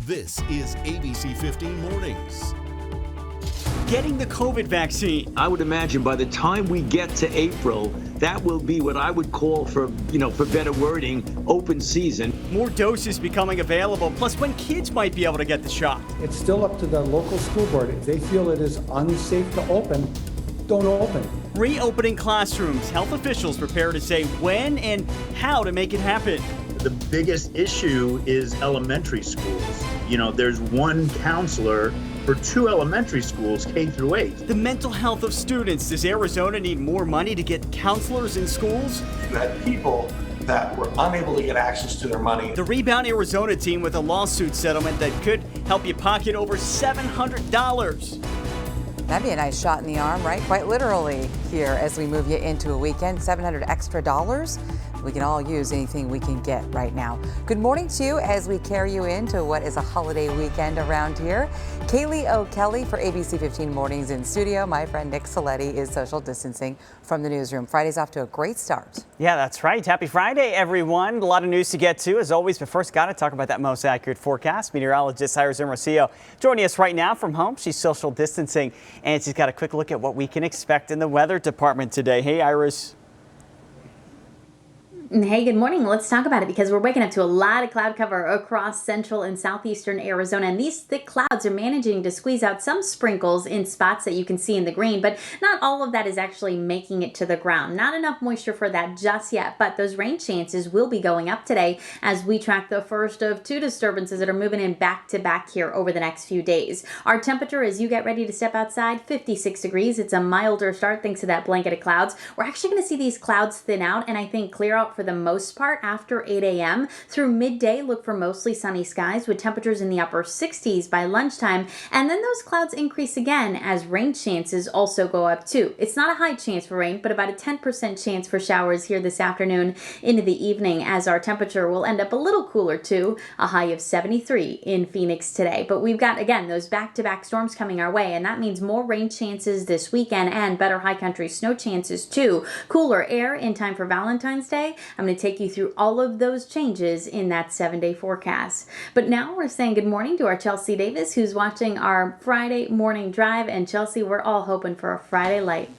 This is ABC15 Mornings. Getting the COVID vaccine. I would imagine by the time we get to April, that will be what I would call, for better wording, open season. More doses becoming available, plus when kids might be able to get the shot. It's still up to the local school board. If they feel it is unsafe to open, don't open. Reopening classrooms. Health officials prepare to say when and how to make it happen. The biggest issue is elementary schools. There's one counselor for 2 elementary schools, K through 8. The mental health of students. Does Arizona need more money to get counselors in schools? You had people that were unable to get access to their money. The Rebound Arizona team with a lawsuit settlement that could help you pocket over $700. That'd be a nice shot in the arm, right? Quite literally here as we move you into a weekend. $700 extra. We can all use anything we can get right now. Good morning to you as we carry you into what is a holiday weekend around here. Kaylee O'Kelly for ABC15 Mornings in studio. My friend Nick Saletti is social distancing from the newsroom. Friday's off to a great start. Yeah, that's right. Happy Friday, everyone. A lot of news to get to, as always. But first, got to talk about that most accurate forecast. Meteorologist Arizona Rosillo joining us right now from home. She's social distancing, and she's got a quick look at what we can expect in the weather department today. Hey, Iris. Hey, good morning. Let's talk about it because we're waking up to a lot of cloud cover across central and southeastern Arizona. And these thick clouds are managing to squeeze out some sprinkles in spots that you can see in the green, but not all of that is actually making it to the ground. Not enough moisture for that just yet, but those rain chances will be going up today as we track the first of 2 disturbances that are moving in back to back here over the next few days. Our temperature as you get ready to step outside, 56 degrees. It's a milder start thanks to that blanket of clouds. We're actually going to see these clouds thin out and I think clear out for the most part after 8 a.m. Through midday, look for mostly sunny skies with temperatures in the upper 60s by lunchtime. And then those clouds increase again as rain chances also go up too. It's not a high chance for rain, but about a 10% chance for showers here this afternoon into the evening as our temperature will end up a little cooler too, a high of 73 in Phoenix today. But we've got, again, those back-to-back storms coming our way, and that means more rain chances this weekend and better high country snow chances too. Cooler air in time for Valentine's Day. I'm going to take you through all of those changes in that 7-day forecast. But now we're saying good morning to our Chelsea Davis, who's watching our Friday morning drive. And Chelsea, we're all hoping for a Friday light.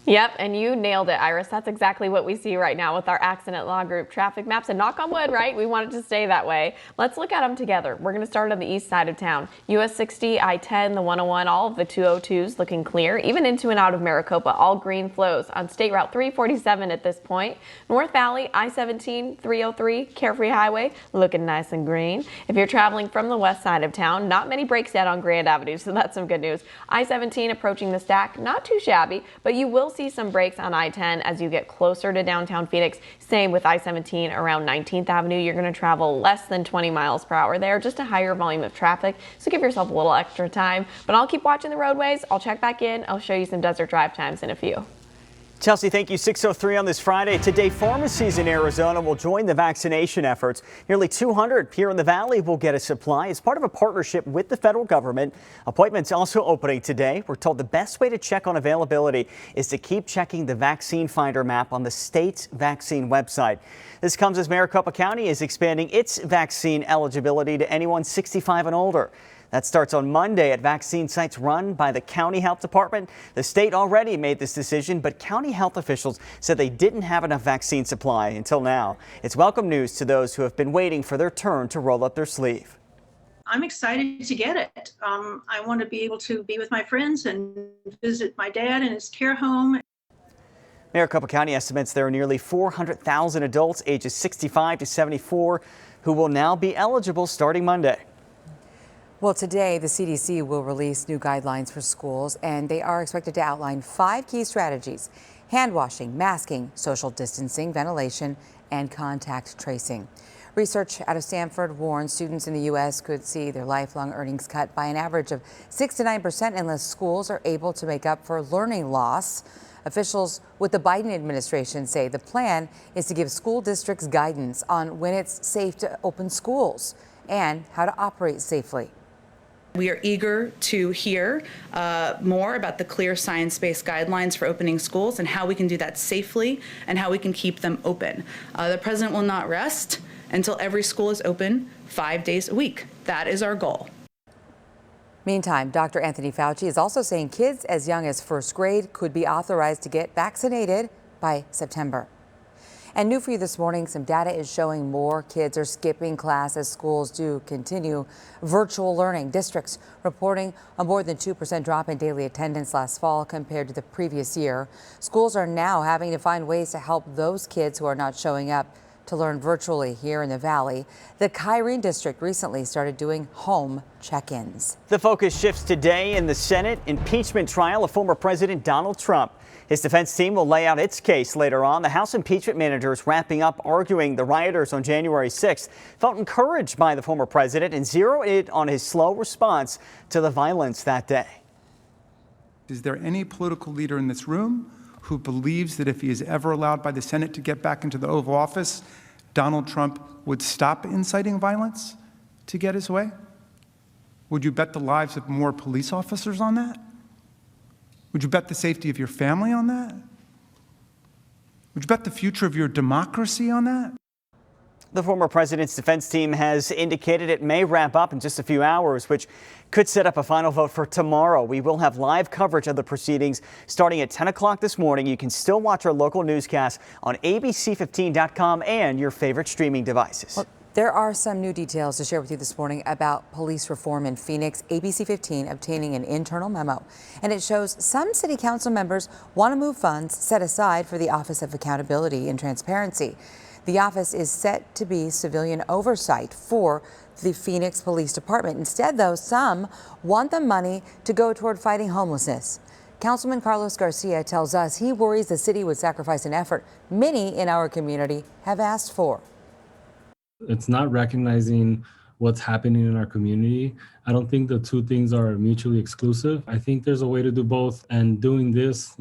Yep, and you nailed it, Iris. That's exactly what we see right now with our accident log group traffic maps. And knock on wood, right? We want it to stay that way. Let's look at them together. We're going to start on the east side of town. US 60, I-10, the 101, all of the 202s looking clear. Even into and out of Maricopa, all green flows. On State Route 347 at this point. North Valley, I-17, 303, Carefree Highway, looking nice and green. If you're traveling from the west side of town, not many breaks yet on Grand Avenue, so that's some good news. I-17 approaching the stack, not too shabby, but you will see some breaks on I-10 as you get closer to downtown Phoenix. Same with I-17 around 19th Avenue. You're going to travel less than 20 miles per hour there, just a higher volume of traffic. So give yourself a little extra time, but I'll keep watching the roadways. I'll check back in. I'll show you some desert drive times in a few. Chelsea, thank you. 6:03 on this Friday. Today, pharmacies in Arizona will join the vaccination efforts. Nearly 200 here in the Valley will get a supply as part of a partnership with the federal government. Appointments also opening today. We're told the best way to check on availability is to keep checking the Vaccine Finder map on the state's vaccine website. This comes as Maricopa County is expanding its vaccine eligibility to anyone 65 and older. That starts on Monday at vaccine sites run by the county health department. The state already made this decision, but county health officials said they didn't have enough vaccine supply until now. It's welcome news to those who have been waiting for their turn to roll up their sleeve. I'm excited to get it. I want to be able to be with my friends and visit my dad in his care home. Maricopa County estimates there are nearly 400,000 adults ages 65 to 74 who will now be eligible starting Monday. Well, today the CDC will release new guidelines for schools, and they are expected to outline 5 key strategies: hand washing, masking, social distancing, ventilation, and contact tracing. Research out of Stanford warns students in the U.S. could see their lifelong earnings cut by an average of 6 to 9% unless schools are able to make up for learning loss. Officials with the Biden administration say the plan is to give school districts guidance on when it's safe to open schools and how to operate safely. We are eager to hear more about the clear science-based guidelines for opening schools and how we can do that safely and how we can keep them open. The president will not rest until every school is open 5 days a week. That is our goal. Meantime, Dr. Anthony Fauci is also saying kids as young as first grade could be authorized to get vaccinated by September. And new for you this morning, some data is showing more kids are skipping class as schools do continue virtual learning. Districts reporting a more than 2% drop in daily attendance last fall compared to the previous year. Schools are now having to find ways to help those kids who are not showing up to learn virtually here in the Valley. The Kyrene District recently started doing home check-ins. The focus shifts today in the Senate impeachment trial of former President Donald Trump. His defense team will lay out its case later on. The House impeachment managers wrapping up arguing the rioters on January 6th felt encouraged by the former president and zeroed in on his slow response to the violence that day. Is there any political leader in this room who believes that if he is ever allowed by the Senate to get back into the Oval Office, Donald Trump would stop inciting violence to get his way? Would you bet the lives of more police officers on that? Would you bet the safety of your family on that? Would you bet the future of your democracy on that? The former president's defense team has indicated it may wrap up in just a few hours, which could set up a final vote for tomorrow. We will have live coverage of the proceedings starting at 10 o'clock this morning. You can still watch our local newscast on ABC15.com and your favorite streaming devices. Well, there are some new details to share with you this morning about police reform in Phoenix. ABC15 obtaining an internal memo, and it shows some city council members want to move funds set aside for the Office of Accountability and Transparency. The office is set to be civilian oversight for the Phoenix Police Department. Instead, though, some want the money to go toward fighting homelessness. Councilman Carlos Garcia tells us he worries the city would sacrifice an effort many in our community have asked for. It's not recognizing what's happening in our community. I don't think the two things are mutually exclusive. I think there's a way to do both, and doing this,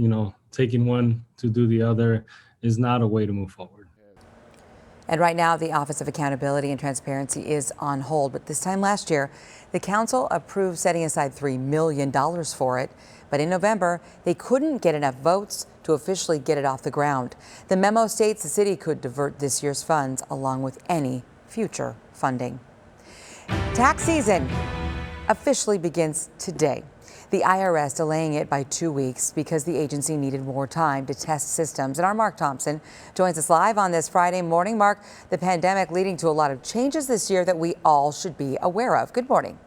taking one to do the other is not a way to move forward. And right now, the Office of Accountability and Transparency is on hold. But this time last year, the council approved setting aside $3 million for it. But in November, they couldn't get enough votes to officially get it off the ground. The memo states the city could divert this year's funds along with any future funding. Tax season officially begins today. The IRS delaying it by 2 weeks because the agency needed more time to test systems. And our Mark Thompson joins us live on this Friday morning. Mark, the pandemic leading to a lot of changes this year that we all should be aware of. Good morning.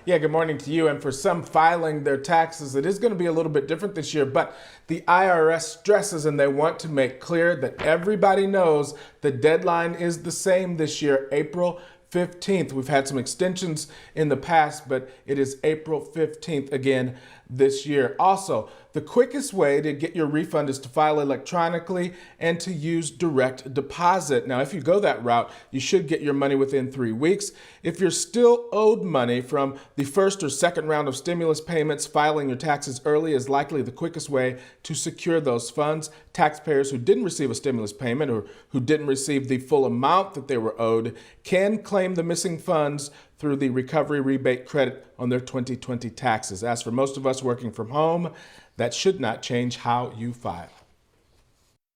Yeah, good morning to you. And for some filing their taxes, it is going to be a little bit different this year, but the IRS stresses and they want to make clear that everybody knows the deadline is the same this year, April 15th. We've had some extensions in the past, but it is April 15th again this year. Also, the quickest way to get your refund is to file electronically and to use direct deposit. Now, if you go that route, you should get your money within 3 weeks. If you're still owed money from the first or second round of stimulus payments, filing your taxes early is likely the quickest way to secure those funds. Taxpayers who didn't receive a stimulus payment or who didn't receive the full amount that they were owed can claim the missing funds through the recovery rebate credit on their 2020 taxes. As for most of us working from home, that should not change how you file.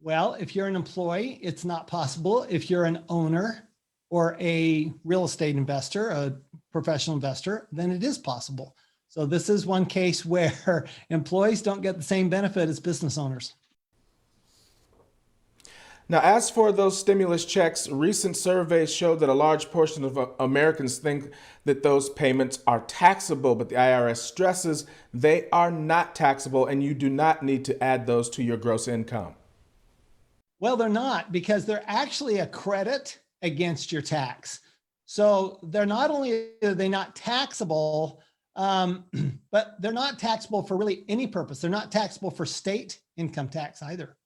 Well, if you're an employee, it's not possible. If you're an owner or a real estate investor, a professional investor, then it is possible. So this is one case where employees don't get the same benefit as business owners. Now, as for those stimulus checks, recent surveys show that a large portion of Americans think that those payments are taxable, but the IRS stresses they are not taxable and you do not need to add those to your gross income. Well, they're not, because they're actually a credit against your tax. So they're not only are they not taxable, but they're not taxable for really any purpose. They're not taxable for state income tax either.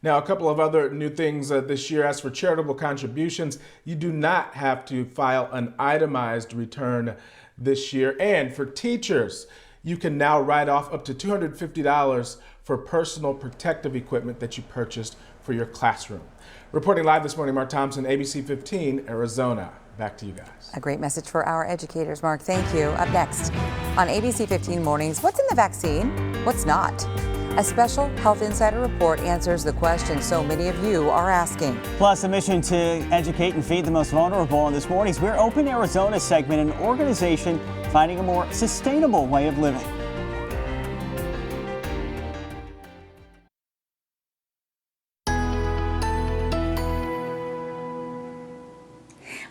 Now, a couple of other new things this year. As for charitable contributions, you do not have to file an itemized return this year. And for teachers, you can now write off up to $250 for personal protective equipment that you purchased for your classroom. Reporting live this morning, Mark Thompson, ABC 15, Arizona. Back to you guys. A great message for our educators, Mark. Thank you. Up next on ABC 15 Mornings, what's in the vaccine? What's not? A special Health Insider report answers the question so many of you are asking. Plus, a mission to educate and feed the most vulnerable on this morning's We're Open Arizona segment, an organization finding a more sustainable way of living.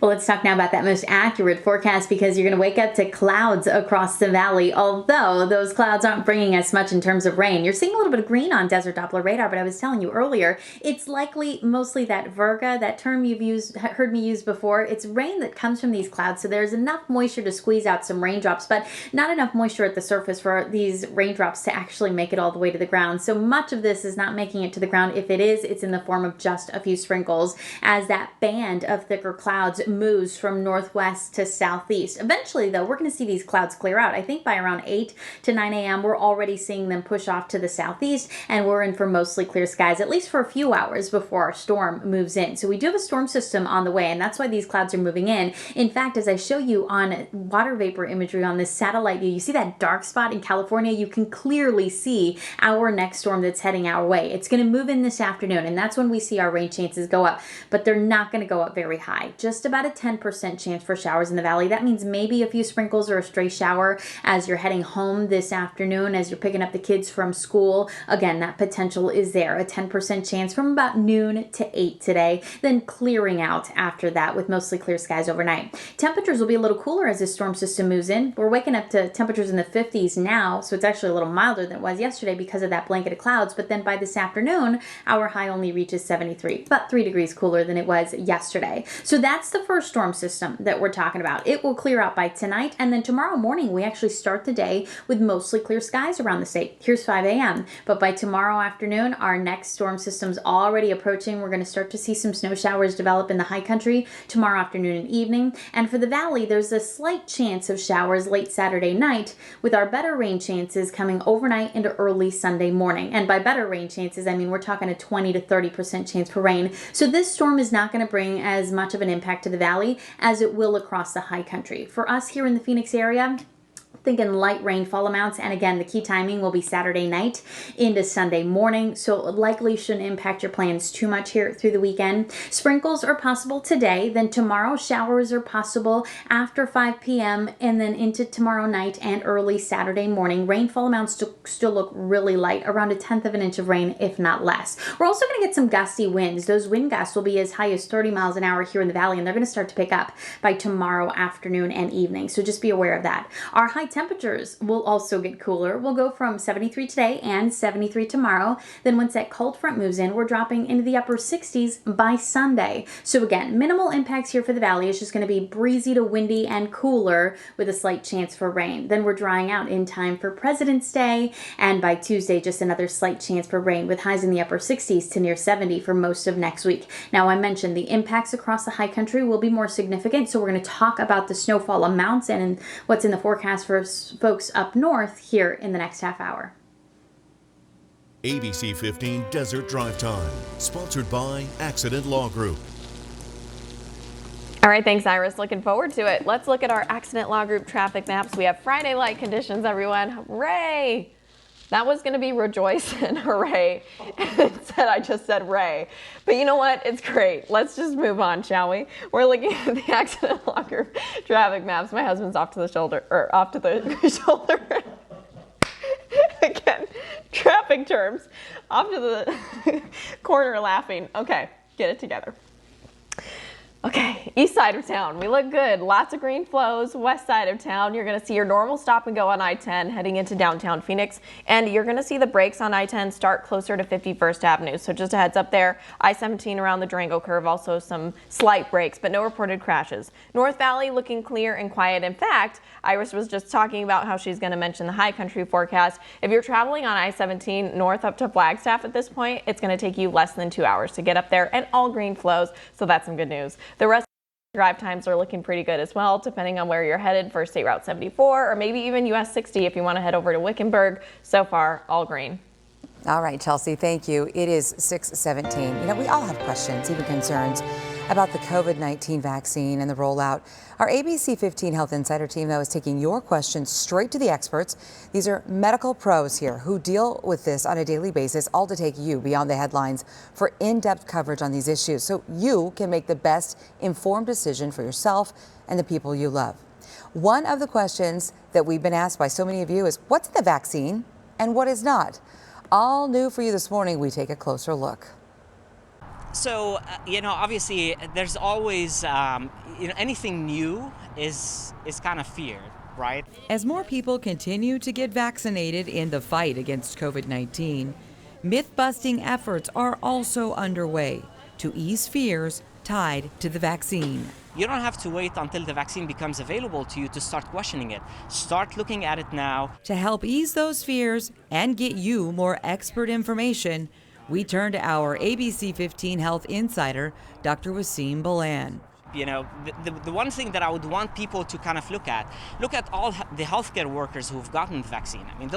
Well, let's talk now about that most accurate forecast, because you're going to wake up to clouds across the valley, although those clouds aren't bringing us much in terms of rain. You're seeing a little bit of green on Desert Doppler radar, but I was telling you earlier, it's likely mostly that virga, that term you've heard me use before. It's rain that comes from these clouds, so there's enough moisture to squeeze out some raindrops, but not enough moisture at the surface for these raindrops to actually make it all the way to the ground. So much of this is not making it to the ground. If it is, it's in the form of just a few sprinkles as that band of thicker clouds moves from northwest to southeast. Eventually, though, we're going to see these clouds clear out. I think by around 8 to 9 a.m., we're already seeing them push off to the southeast, and we're in for mostly clear skies, at least for a few hours before our storm moves in. So we do have a storm system on the way, and that's why these clouds are moving in. In fact, as I show you on water vapor imagery on this satellite view, you see that dark spot in California? You can clearly see our next storm that's heading our way. It's going to move in this afternoon, and that's when we see our rain chances go up, but they're not going to go up very high. Just about a 10% chance for showers in the valley. That means maybe a few sprinkles or a stray shower as you're heading home this afternoon, as you're picking up the kids from school. Again, that potential is there. A 10% chance from about noon to 8 today, then clearing out after that with mostly clear skies overnight. Temperatures will be a little cooler as this storm system moves in. We're waking up to temperatures in the 50s now, so it's actually a little milder than it was yesterday because of that blanket of clouds, but then by this afternoon, our high only reaches 73, about 3 degrees cooler than it was yesterday. So that's the first storm system that we're talking about. It will clear out by tonight, and then tomorrow morning we actually start the day with mostly clear skies around the state. Here's 5 a.m. But by tomorrow afternoon, our next storm system's already approaching. We're going to start to see some snow showers develop in the high country tomorrow afternoon and evening. And for the valley, there's a slight chance of showers late Saturday night, with our better rain chances coming overnight into early Sunday morning. And by better rain chances, I mean we're talking a 20 to 30% chance for rain. So this storm is not going to bring as much of an impact to the valley as it will across the high country. For us here in the Phoenix area, thinking light rainfall amounts, and again, the key timing will be Saturday night into Sunday morning, so it likely shouldn't impact your plans too much here through the weekend. Sprinkles are possible today, then tomorrow showers are possible after 5 p.m. and then into tomorrow night and early Saturday morning. Rainfall amounts still look really light, around 1/10 of an inch of rain, if not less. We're also going to get some gusty winds. Those wind gusts will be as high as 30 miles an hour here in the valley, and they're going to start to pick up by tomorrow afternoon and evening, so just be aware of that. Our high temperatures will also get cooler. We'll go from 73 today and 73 tomorrow. Then once that cold front moves in, we're dropping into the upper 60s by Sunday. So again, minimal impacts here for the valley. It's just going to be breezy to windy and cooler with a slight chance for rain. Then we're drying out in time for President's Day, and by Tuesday, just another slight chance for rain with highs in the upper 60s to near 70 for most of next week. Now, I mentioned the impacts across the high country will be more significant, so we're going to talk about the snowfall amounts and what's in the forecast for folks up north here in the next half hour. ABC 15 Desert Drive Time, sponsored by Accident Law Group. All right, thanks, Iris. Looking forward to it. Let's look at our Accident Law Group traffic maps. We have Friday light conditions, everyone. Hooray! That was going to be rejoice and hooray. Instead, I just said ray. But you know what? It's great. Let's just move on, shall we? We're looking at the Accident Law Group traffic maps. My husband's off to the shoulder, or off to the shoulder. Again, traffic terms. Off to the corner laughing. Okay, get it together. Okay, east side of town, we look good. Lots of green flows. West side of town, you're going to see your normal stop and go on I-10 heading into downtown Phoenix, and you're going to see the brakes on I-10 start closer to 51st Avenue. So just a heads up there. I-17 around the Durango curve, also some slight brakes, but no reported crashes. North Valley looking clear and quiet. In fact, Iris was just talking about how she's going to mention the high country forecast. If you're traveling on I-17 north up to Flagstaff at this point, it's going to take you less than 2 hours to get up there, and all green flows, so that's some good news. The rest of the drive times are looking pretty good as well, depending on where you're headed for State Route 74 or maybe even US 60 if you want to head over to Wickenburg. So far, all green. All right, Chelsea, thank you. It is 6:17. You know, we all have questions, even concerns about the COVID-19 vaccine and the rollout. Our ABC15 Health Insider team, though, is taking your questions straight to the experts. These are medical pros here who deal with this on a daily basis, all to take you beyond the headlines for in-depth coverage on these issues so you can make the best informed decision for yourself and the people you love. One of the questions that we've been asked by so many of you is, what's in the vaccine and what is not? All new for you this morning, we take a closer look. So, obviously there's always, anything new is kind of feared, right? As more people continue to get vaccinated in the fight against COVID-19, myth-busting efforts are also underway to ease fears tied to the vaccine. You don't have to wait until the vaccine becomes available to you to start questioning it. Start looking at it now. To help ease those fears and get you more expert information, we turn to our ABC15 Health Insider, Dr. Wasim Balan. The one thing that I would want people to kind of look at all the healthcare workers who've gotten the vaccine. I mean,